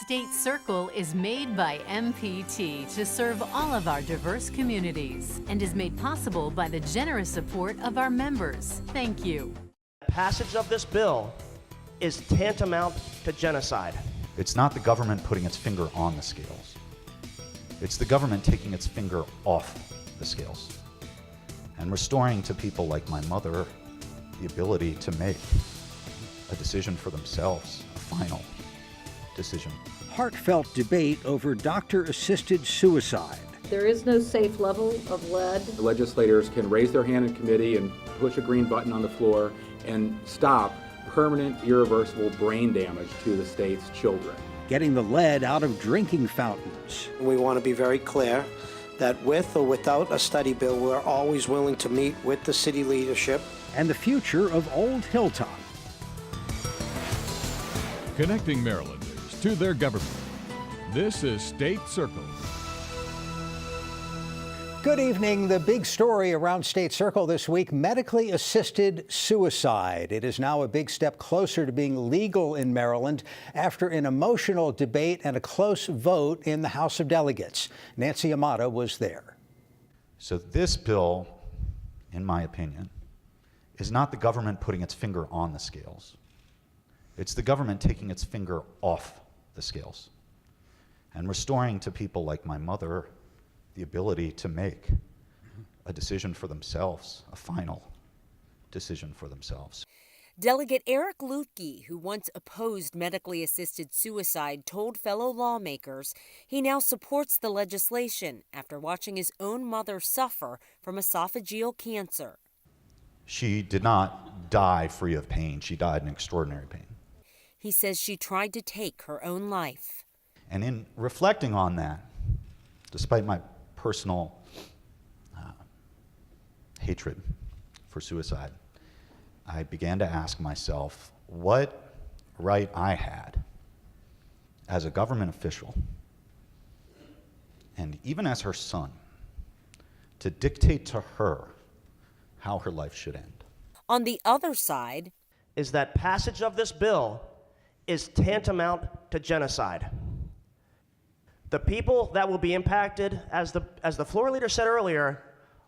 State Circle is made by MPT to serve all of our diverse communities and is made possible by the generous support of our members. Thank you. Passage of this bill is tantamount to genocide. It's not the government putting its finger on the scales. It's the government taking its finger off the scales and restoring to people like my mother the ability to make a decision for themselves, a final decision. Heartfelt debate over doctor-assisted suicide. There is no safe level of lead. The legislators can raise their hand in committee and push a green button on the floor and stop permanent, irreversible brain damage to the state's children. Getting the lead out of drinking fountains. We want to be very clear that with or without a study bill, we're always willing to meet with the city leadership. And the future of Old Hilltop. Connecting Marylanders to their government. This is State Circle. Good evening. The big story around State Circle this week, medically assisted suicide. It is now a big step closer to being legal in Maryland after an emotional debate and a close vote in the House of Delegates. Nancy Amata was there. So this bill, in my opinion, is not the government putting its finger on the scales. It's the government taking its finger off the scales and restoring to people like my mother the ability to make a decision for themselves, a final decision for themselves. Delegate Eric Lutke, who once opposed medically assisted suicide, told fellow lawmakers he now supports the legislation after watching his own mother suffer from esophageal cancer. She did not die free of pain. She died in extraordinary pain. He says she tried to take her own life. And in reflecting on that, despite my personal hatred for suicide, I began to ask myself what right I had as a government official, and even as her son, to dictate to her how her life should end. On the other side is that passage of this bill is tantamount to genocide. The people that will be impacted, as the floor leader said earlier,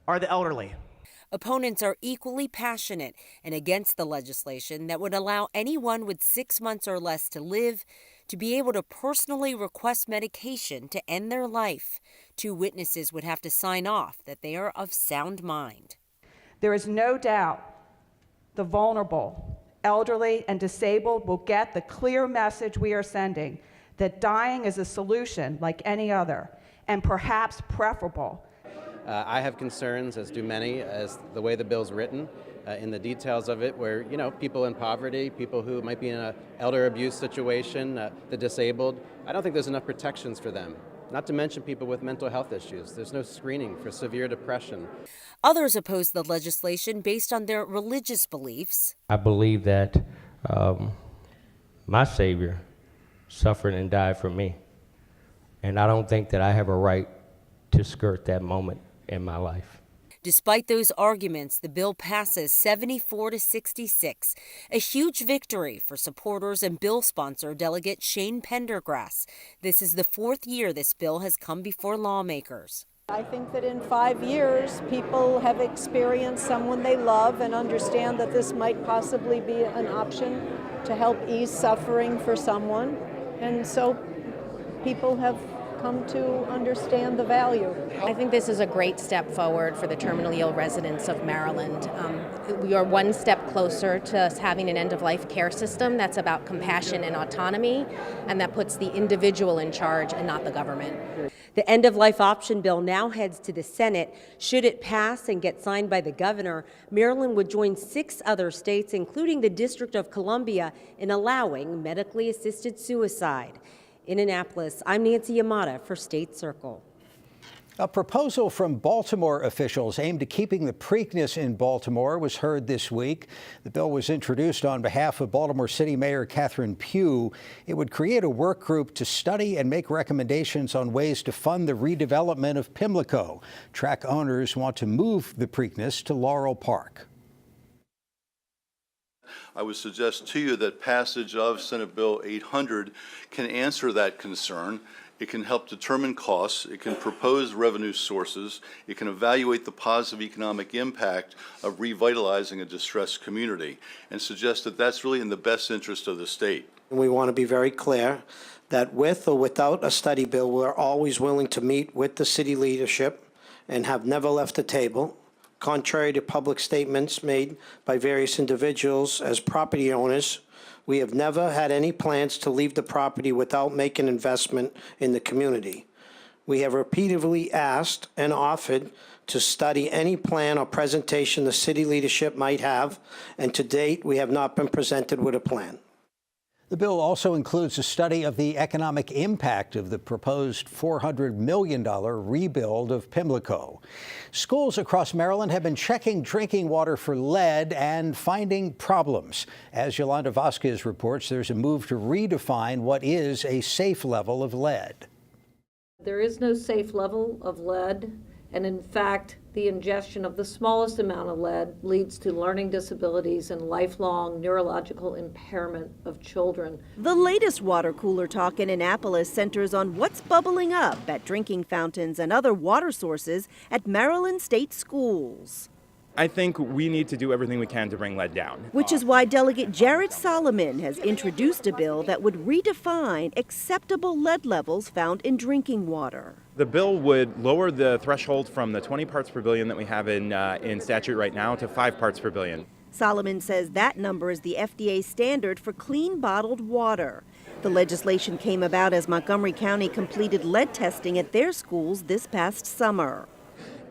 are the elderly. Opponents are equally passionate and against the legislation that would allow anyone with 6 months or less to live to be able to personally request medication to end their life. 2 witnesses would have to sign off that they are of sound mind. There is no doubt the vulnerable, elderly, and disabled will get the clear message we are sending that dying is a solution like any other, and perhaps preferable. I have concerns, as do many, as the way the bill's written, in the details of it, where, people in poverty, people who might be in an elder abuse situation, the disabled, I don't think there's enough protections for them. Not to mention people with mental health issues. There's no screening for severe depression. Others oppose the legislation based on their religious beliefs. I believe that my Savior suffered and died for me. And I don't think that I have a right to skirt that moment in my life. Despite those arguments, the bill passes 74 to 66, a huge victory for supporters and bill sponsor Delegate Shane Pendergrass. This is the 4th year this bill has come before lawmakers. I think that in 5 years, people have experienced someone they love and understand that this might possibly be an option to help ease suffering for someone. And so people have come to understand the value. I think this is a great step forward for the terminally ill residents of Maryland. We are one step closer to having an end-of-life care system that's about compassion and autonomy, and that puts the individual in charge and not the government. The end-of-life option bill now heads to the Senate. Should it pass and get signed by the governor, Maryland would join 6 other states, including the District of Columbia, in allowing medically assisted suicide. In Annapolis, I'm Nancy Amata for State Circle. A proposal from Baltimore officials aimed at keeping the Preakness in Baltimore was heard this week. The bill was introduced on behalf of Baltimore City Mayor Catherine Pugh. It would create a work group to study and make recommendations on ways to fund the redevelopment of Pimlico. Track owners want to move the Preakness to Laurel Park. I would suggest to you that passage of Senate Bill 800 can answer that concern. It can help determine costs, it can propose revenue sources, it can evaluate the positive economic impact of revitalizing a distressed community, and suggest that that's really in the best interest of the state. And we want to be very clear that with or without a study bill, we're always willing to meet with the city leadership and have never left the table. Contrary to public statements made by various individuals as property owners, we have never had any plans to leave the property without making investment in the community. We have repeatedly asked and offered to study any plan or presentation the city leadership might have, and to date, we have not been presented with a plan. The bill also includes a study of the economic impact of the proposed $400 million rebuild of Pimlico. Schools across Maryland have been checking drinking water for lead and finding problems. As Yolanda Vasquez reports, there's a move to redefine what is a safe level of lead. There is no safe level of lead, and in fact, the ingestion of the smallest amount of lead leads to learning disabilities and lifelong neurological impairment of children. The latest water cooler talk in Annapolis centers on what's bubbling up at drinking fountains and other water sources at Maryland state schools. I think we need to do everything we can to bring lead down. Which is why Delegate Jared Solomon has introduced a bill that would redefine acceptable lead levels found in drinking water. The bill would lower the threshold from the 20 parts per billion that we have in statute right now to 5 parts per billion. Solomon says that number is the FDA standard for clean bottled water. The legislation came about as Montgomery County completed lead testing at their schools this past summer.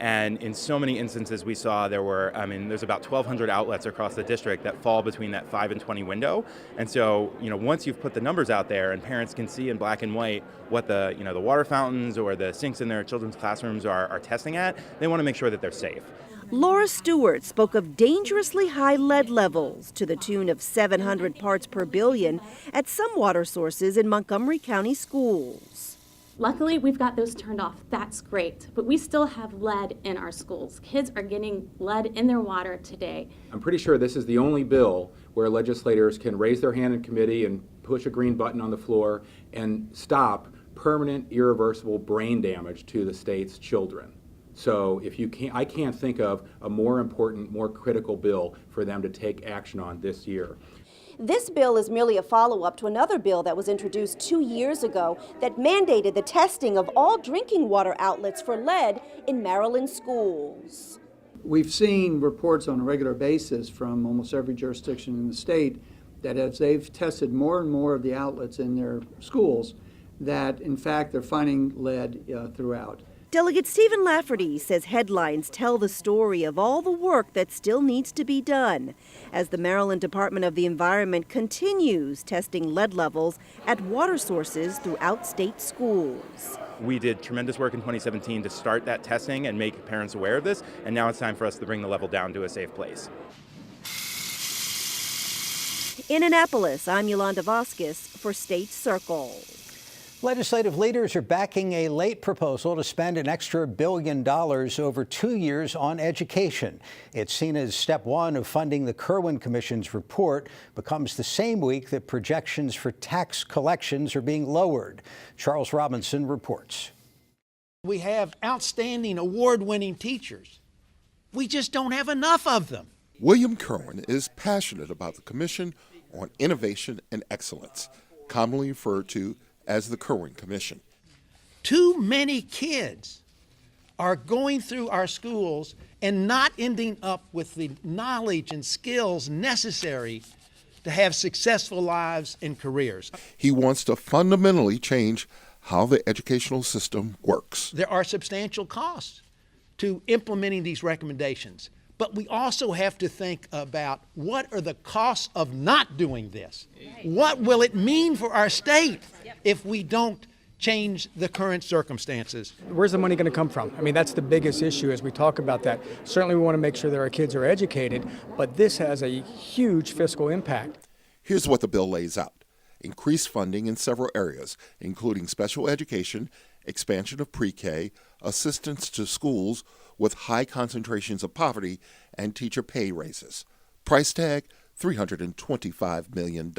And in so many instances we saw there's about 1,200 outlets across the district that fall between that 5 and 20 window. And so, once you've put the numbers out there and parents can see in black and white what the water fountains or the sinks in their children's classrooms are testing at, they want to make sure that they're safe. Laura Stewart spoke of dangerously high lead levels to the tune of 700 parts per billion at some water sources in Montgomery County schools. Luckily, we've got those turned off. That's great. But we still have lead in our schools. Kids are getting lead in their water today. I'm pretty sure this is the only bill where legislators can raise their hand in committee and push a green button on the floor and stop permanent, irreversible brain damage to the state's children. So I can't think of a more important, more critical bill for them to take action on this year. This bill is merely a follow-up to another bill that was introduced 2 years ago that mandated the testing of all drinking water outlets for lead in Maryland schools. We've seen reports on a regular basis from almost every jurisdiction in the state that as they've tested more and more of the outlets in their schools, that in fact they're finding lead throughout. Delegate Stephen Lafferty says headlines tell the story of all the work that still needs to be done as the Maryland Department of the Environment continues testing lead levels at water sources throughout state schools. We did tremendous work in 2017 to start that testing and make parents aware of this, and now it's time for us to bring the level down to a safe place. In Annapolis, I'm Yolanda Vasquez for State Circle. Legislative leaders are backing a late proposal to spend an extra $1 billion over 2 years on education. It's seen as step one of funding the Kirwan Commission's report. Becomes the same week that projections for tax collections are being lowered. Charles Robinson reports. We have outstanding award-winning teachers. We just don't have enough of them. William Kirwan is passionate about the Commission on Innovation and Excellence, commonly referred to as the Kirwan Commission. Too many kids are going through our schools and not ending up with the knowledge and skills necessary to have successful lives and careers. He wants to fundamentally change how the educational system works. There are substantial costs to implementing these recommendations, but we also have to think about what are the costs of not doing this? What will it mean for our state if we don't change the current circumstances? Where's the money going to come from? I mean, that's the biggest issue as we talk about that. Certainly we want to make sure that our kids are educated, but this has a huge fiscal impact. Here's what the bill lays out. Increased funding in several areas, including special education, expansion of pre-K, assistance to schools with high concentrations of poverty, and teacher pay raises. Price tag, $325 million.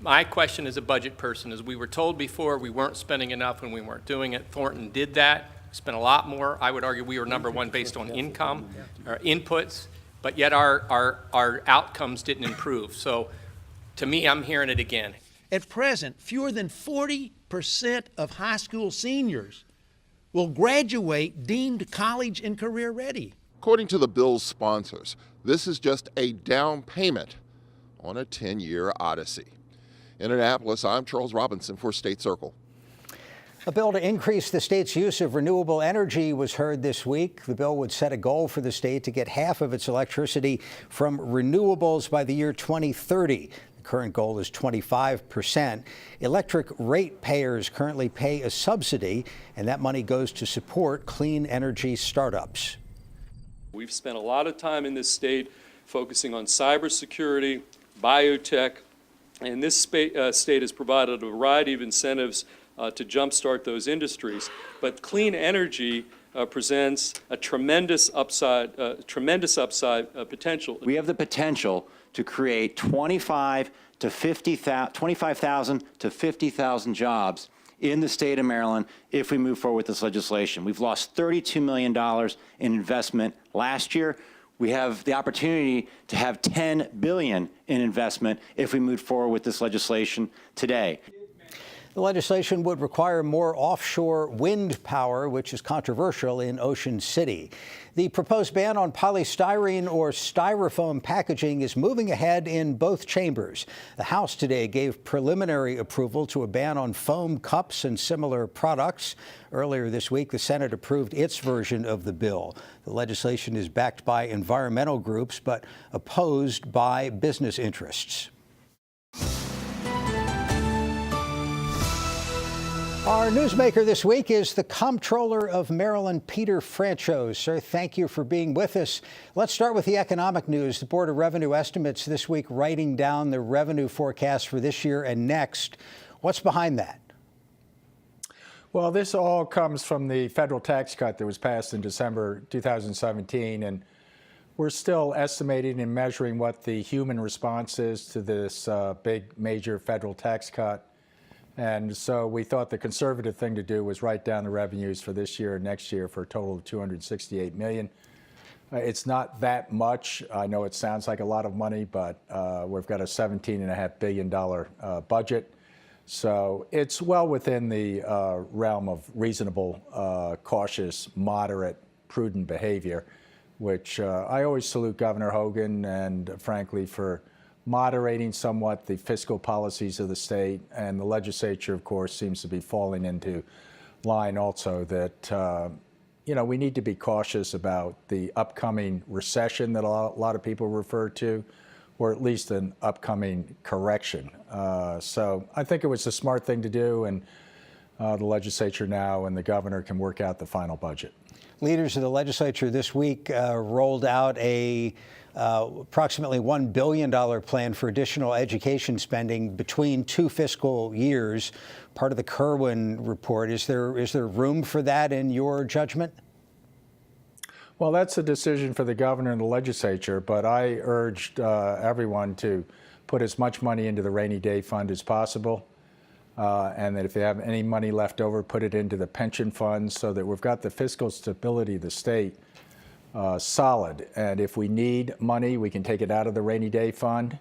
My question as a budget person is we were told before we weren't spending enough when we weren't doing it. Thornton did that, spent a lot more. I would argue we were number one based on income, our inputs, but yet our outcomes didn't improve. So to me, I'm hearing it again. At present, fewer than 40% of high school seniors will graduate deemed college and career ready. According to the bill's sponsors, this is just a down payment on a 10-year odyssey. In Annapolis, I'm Charles Robinson for State Circle. A bill to increase the state's use of renewable energy was heard this week. The bill would set a goal for the state to get half of its electricity from renewables by the year 2030. The current goal is 25%. Electric ratepayers currently pay a subsidy, and that money goes to support clean energy startups. We've spent a lot of time in this state focusing on cybersecurity, biotech, and this state has provided a variety of incentives to jumpstart those industries. But clean energy presents a tremendous upside potential. We have the potential to create 25,000 to 50,000 jobs in the state of Maryland if we move forward with this legislation. We've lost $32 million in investment last year. We have the opportunity to have $10 billion in investment if we move forward with this legislation today. The legislation would require more offshore wind power, which is controversial in Ocean City. The proposed ban on polystyrene or styrofoam packaging is moving ahead in both chambers. The House today gave preliminary approval to a ban on foam cups and similar products. Earlier this week, the Senate approved its version of the bill. The legislation is backed by environmental groups, but opposed by business interests. Our newsmaker this week is the Comptroller of Maryland, Peter Franchot. Sir, thank you for being with us. Let's start with the economic news. The Board of Revenue Estimates this week writing down the revenue forecast for this year and next. What's behind that? Well, this all comes from the federal tax cut that was passed in December 2017, and we're still estimating and measuring what the human response is to this big, major federal tax cut. And so we thought the conservative thing to do was write down the revenues for this year and next year for a total of $268 million. It's not that much. I know it sounds like a lot of money, but we've got a $17.5 billion budget. So it's well within the realm of reasonable, cautious, moderate, prudent behavior, which I always salute Governor Hogan and, frankly, for moderating somewhat the fiscal policies of the state. And the legislature, of course, seems to be falling into line also that, we need to be cautious about the upcoming recession that a lot of people refer to, or at least an upcoming correction. So I think it was a smart thing to do, and the legislature now and the governor can work out the final budget. Leaders of the legislature this week rolled out a approximately $1 billion plan for additional education spending between two fiscal years, part of the Kerwin report. Is there room for that in your judgment? Well, that's a decision for the governor and the legislature, but I urged everyone to put as much money into the rainy day fund as possible, and that if they have any money left over, put it into the pension fund so that we've got the fiscal stability of the state solid. And if we need money, we can take it out of the rainy day fund.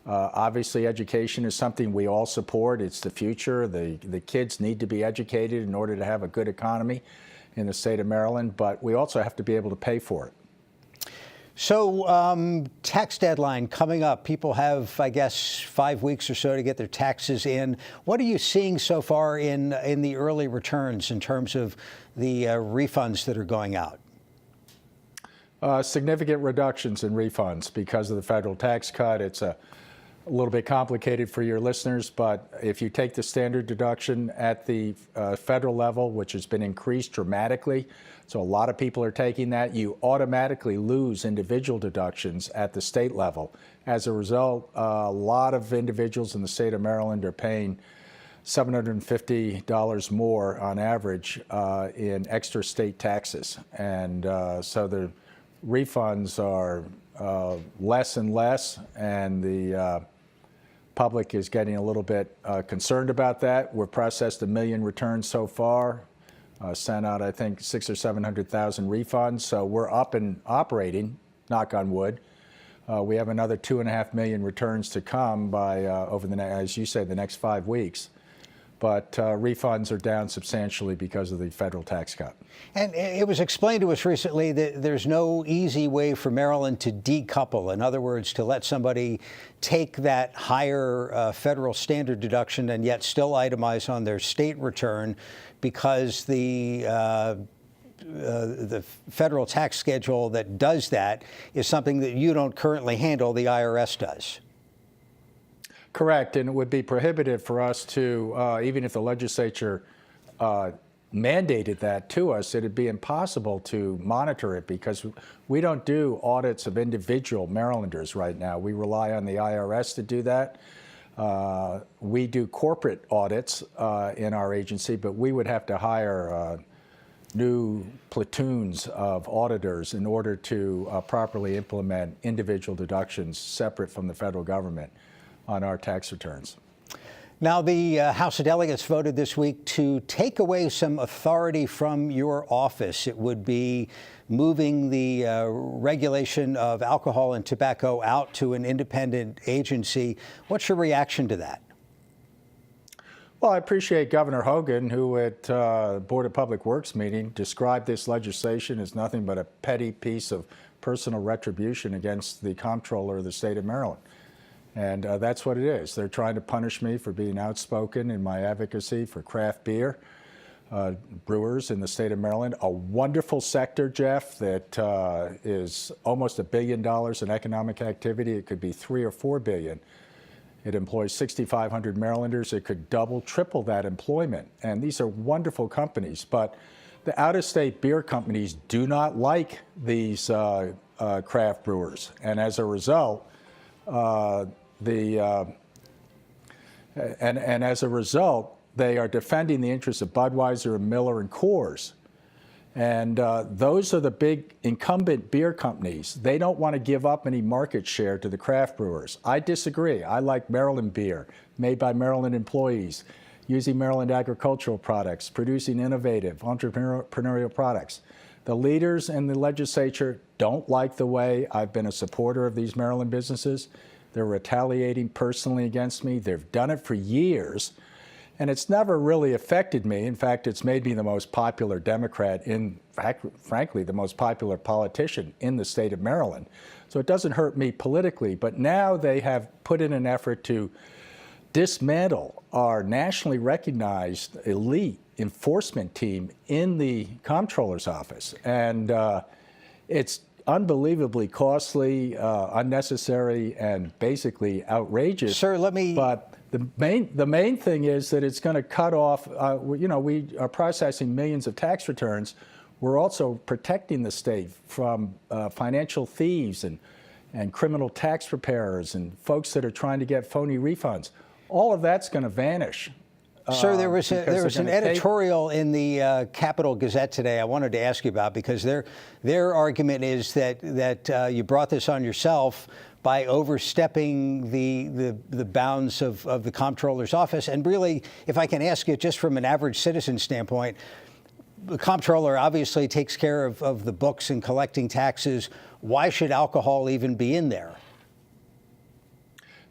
Obviously, education is something we all support. It's the future. The kids need to be educated in order to have a good economy in the state of Maryland, but we also have to be able to pay for it. So tax deadline coming up. People have, I guess, 5 weeks or so to get their taxes in. What are you seeing so far in the early returns in terms of the refunds that are going out? Significant reductions in refunds because of the federal tax cut. It's a little bit complicated for your listeners, but if you take the standard deduction at the federal level, which has been increased dramatically, so a lot of people are taking that, you automatically lose individual deductions at the state level. As a result, a lot of individuals in the state of Maryland are paying $750 more on average in extra state taxes. And so the refunds are less and less, and the public is getting a little bit concerned about that. We've processed 1 million returns so far, sent out, I think, 600,000 or 700,000 refunds. So we're up and operating, knock on wood. We have another 2.5 million returns to come by, over the as you say, the next 5 weeks. But refunds are down substantially because of the federal tax cut. And it was explained to us recently that there's no easy way for Maryland to decouple. In other words, to let somebody take that higher federal standard deduction and yet still itemize on their state return, because the federal tax schedule that does that is something that you don't currently handle, the IRS does. Correct, and it would be prohibitive for us to, even if the legislature mandated that to us, it'd be impossible to monitor it because we don't do audits of individual Marylanders right now. We rely on the IRS to do that. We do corporate audits in our agency, but we would have to hire new platoons of auditors in order to properly implement individual deductions separate from the federal government on our tax returns. Now, the House of Delegates voted this week to take away some authority from your office. It would be moving the regulation of alcohol and tobacco out to an independent agency. What's your reaction to that? Well, I appreciate Governor Hogan, who at Board of Public Works meeting described this legislation as nothing but a petty piece of personal retribution against the comptroller of the state of Maryland. And that's what it is. They're trying to punish me for being outspoken in my advocacy for craft beer brewers in the state of Maryland. A wonderful sector, Jeff, that is almost $1 billion in economic activity. It could be $3 or $4 billion. It employs 6,500 Marylanders. It could double, triple that employment. And these are wonderful companies. But the out-of-state beer companies do not like these craft brewers. And as a result, as a result, they are defending the interests of Budweiser and Miller and Coors. And those are the big incumbent beer companies. They don't want to give up any market share to the craft brewers. I disagree. I like Maryland beer, made by Maryland employees, using Maryland agricultural products, producing innovative entrepreneurial products. The leaders in the legislature don't like the way I've been a supporter of these Maryland businesses. They're retaliating personally against me. They've done it for years, and it's never really affected me. In fact, it's made me the most popular Democrat, frankly, the most popular politician in the state of Maryland. So it doesn't hurt me politically, but now they have put in an effort to dismantle our nationally recognized elite enforcement team in the comptroller's office. And it's unbelievably costly, unnecessary, and basically outrageous. Sir, let me... But the main thing is that it's going to cut off, we are processing millions of tax returns. We're also protecting the state from financial thieves and criminal tax preparers and folks that are trying to get phony refunds. All of that's going to vanish. Sir, there was an editorial in the Capital Gazette today I wanted to ask you about, because their argument is that you brought this on yourself by overstepping the bounds of the comptroller's office. And really, if I can ask you just from an average citizen standpoint, the comptroller obviously takes care of the books and collecting taxes. Why should alcohol even be in there?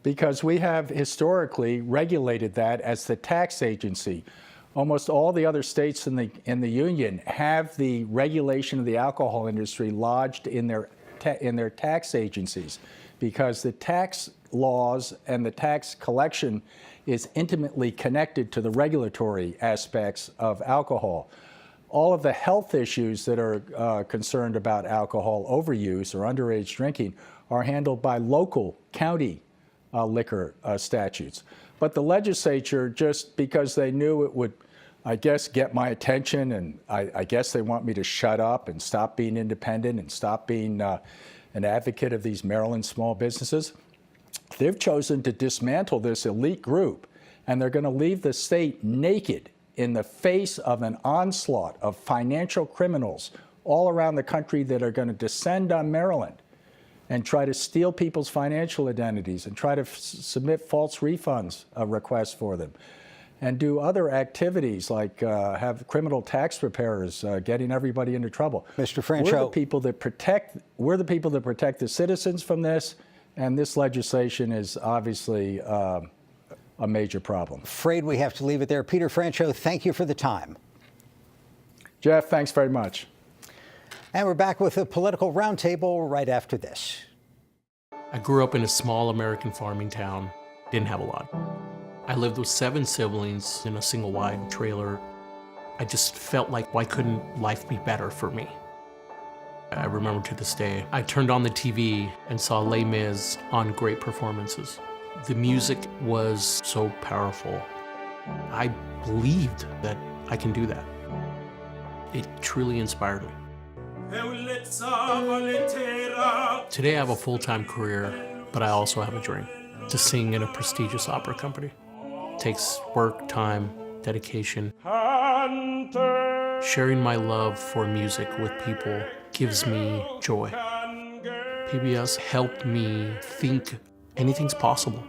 Because we have historically regulated that as the tax agency. Almost all the other states in the union have the regulation of the alcohol industry lodged in their tax agencies, because the tax laws and the tax collection is intimately connected to the regulatory aspects of alcohol. All of the health issues that are concerned about alcohol overuse or underage drinking are handled by local county liquor statutes. But the legislature, just because they knew it would, I guess, get my attention, and I guess they want me to shut up and stop being independent and stop being an advocate of these Maryland small businesses, they've chosen to dismantle this elite group, and they're going to leave the state naked in the face of an onslaught of financial criminals all around the country that are going to descend on Maryland. and try to steal people's financial identities and try to submit false refunds requests for them, and do other activities like have criminal tax preparers getting everybody into trouble. Mr. Francho, we're the people that protect the citizens from this, and this legislation is obviously a major problem. Afraid we have to leave it there. Peter Francho, thank you for the time. Jeff, thanks very much. And we're back with a political roundtable right after this. I grew up in a small American farming town, didn't have a lot. I lived with 7 siblings in a single wide trailer. I just felt like, why couldn't life be better for me? I remember to this day, I turned on the TV and saw Les Mis on great performances. The music was so powerful. I believed that I can do that. It truly inspired me. Today I have a full-time career, but I also have a dream, to sing in a prestigious opera company. It takes work, time, dedication. Sharing my love for music with people gives me joy. PBS helped me think anything's possible.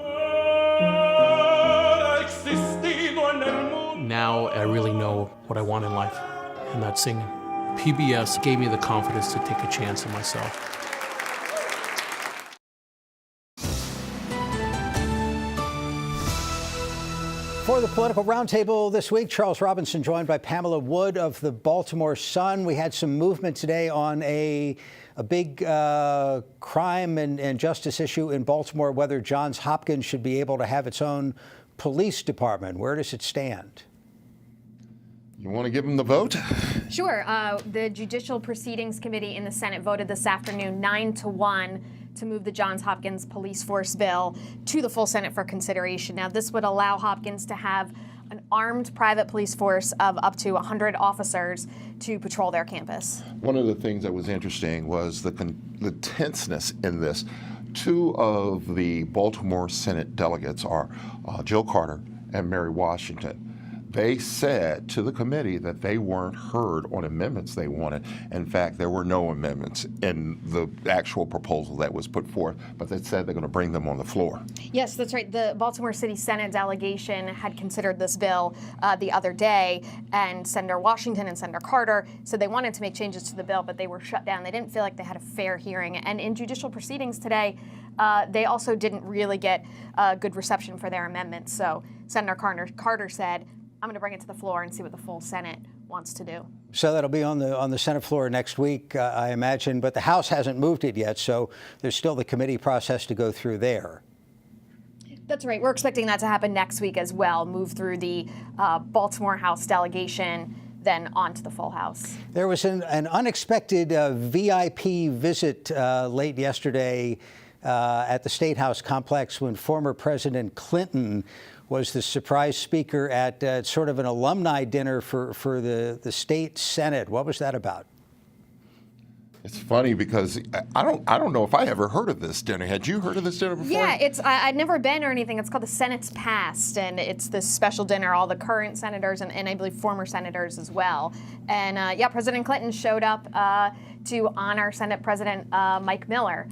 Now I really know what I want in life, and that's singing. PBS gave me the confidence to take a chance in myself. For the political roundtable this week, Charles Robinson joined by Pamela Wood of the Baltimore Sun. We had some movement today on a big crime and justice issue in Baltimore, whether Johns Hopkins should be able to have its own police department. Where does it stand? You want to give them the vote? Sure. The Judicial Proceedings Committee in the Senate voted this afternoon 9-1 to move the Johns Hopkins police force bill to the full Senate for consideration. Now, this would allow Hopkins to have an armed private police force of up to 100 officers to patrol their campus. One of the things that was interesting was the tenseness in this. 2 of the Baltimore Senate delegates are Jill Carter and Mary Washington. They said to the committee that they weren't heard on amendments they wanted. In fact, there were no amendments in the actual proposal that was put forth, but they said they're going to bring them on the floor. Yes, that's right. The Baltimore City Senate delegation had considered this bill the other day, and Senator Washington and Senator Carter said they wanted to make changes to the bill, but they were shut down. They didn't feel like they had a fair hearing. And in judicial proceedings today, they also didn't really get a good reception for their amendments. So Senator Carter said, I'm going to bring it to the floor and see what the full Senate wants to do. So that'll be on the Senate floor next week, I imagine, but the House hasn't moved it yet, so there's still the committee process to go through there. That's right. We're expecting that to happen next week as well, move through the Baltimore House delegation, then on to the full House. There was an unexpected VIP visit late yesterday at the State House complex when former President Clinton was the surprise speaker at sort of an alumni dinner for the state Senate. What was that about? It's funny because I don't know if I ever heard of this dinner. Had you heard of this dinner before? Yeah, I'd never been or anything. It's called the Senate's Past, and it's this special dinner, all the current senators and I believe former senators as well. And yeah, President Clinton showed up to honor Senate President Mike Miller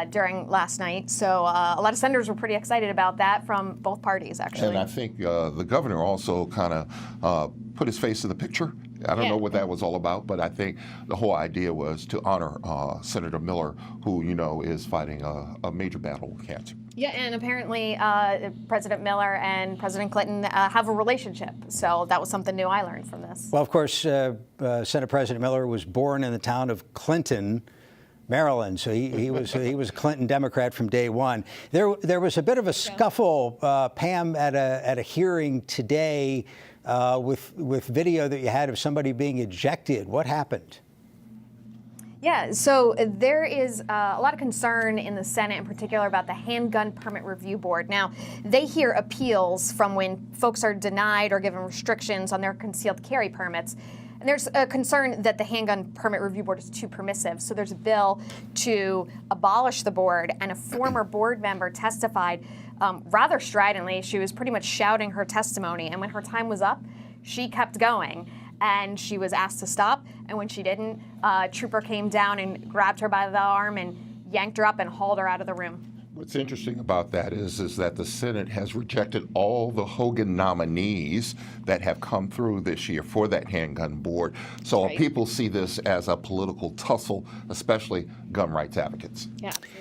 during last night. So a lot of senators were pretty excited about that from both parties, actually. And I think the governor also kind of put his face in the picture. I don't know what that was all about, but I think the whole idea was to honor Senator Miller, who, you know, is fighting a major battle with cancer. Yeah, and apparently President Miller and President Clinton have a relationship. So that was something new I learned from this. Well, of course, Senate President Miller was born in the town of Clinton, Maryland, so he was a Clinton Democrat from day one. There was a bit of a scuffle, Pam, at a hearing today with video that you had of somebody being ejected. What happened? Yeah, so there is a lot of concern in the Senate in particular about the Handgun Permit Review Board. Now, they hear appeals from when folks are denied or given restrictions on their concealed carry permits. And there's a concern that the Handgun Permit Review Board is too permissive. So there's a bill to abolish the board, and a former board member testified rather stridently. She was pretty much shouting her testimony, and when her time was up, she kept going. And she was asked to stop, and when she didn't, a trooper came down and grabbed her by the arm and yanked her up and hauled her out of the room. What's interesting about that is that the Senate has rejected all the Hogan nominees that have come through this year for that handgun board. So Right. people see this as a political tussle, especially gun rights advocates. Yeah, absolutely.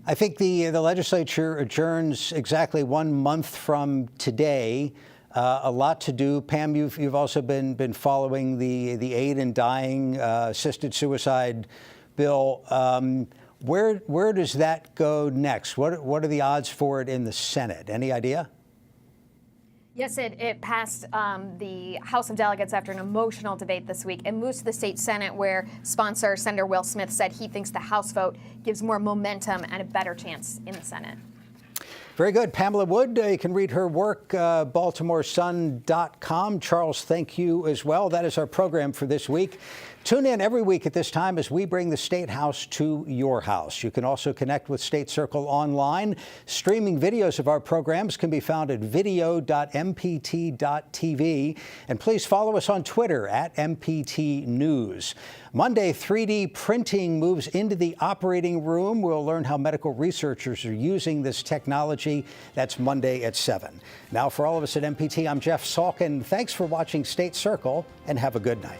I think the legislature adjourns exactly 1 month from today. A lot to do. Pam, you've also been following the aid in dying assisted suicide bill. Where does that go next? What are the odds for it in the Senate? Any idea? Yes, it passed the House of Delegates after an emotional debate this week. It moves to the state Senate, where sponsor Senator Will Smith said he thinks the House vote gives more momentum and a better chance in the Senate. Very good. Pamela Wood, you can read her work, BaltimoreSun.com. Charles, thank you as well. That is our program for this week. Tune in every week at this time as we bring the State House to your house. You can also connect with State Circle online. Streaming videos of our programs can be found at video.mpt.tv. And please follow us on Twitter at MPT News. Monday, 3D printing moves into the operating room. We'll learn how medical researchers are using this technology. That's Monday at 7. Now, for all of us at MPT, I'm Jeff Salkin. Thanks for watching State Circle, and have a good night.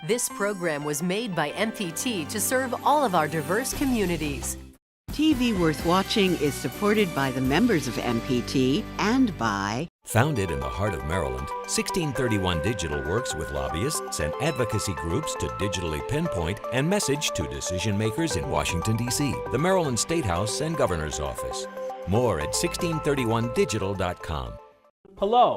This program was made by MPT to serve all of our diverse communities. TV Worth Watching is supported by the members of MPT and by... Founded in the heart of Maryland, 1631 Digital works with lobbyists and advocacy groups to digitally pinpoint and message to decision makers in Washington, D.C., the Maryland State House and Governor's Office. More at 1631digital.com. Hello,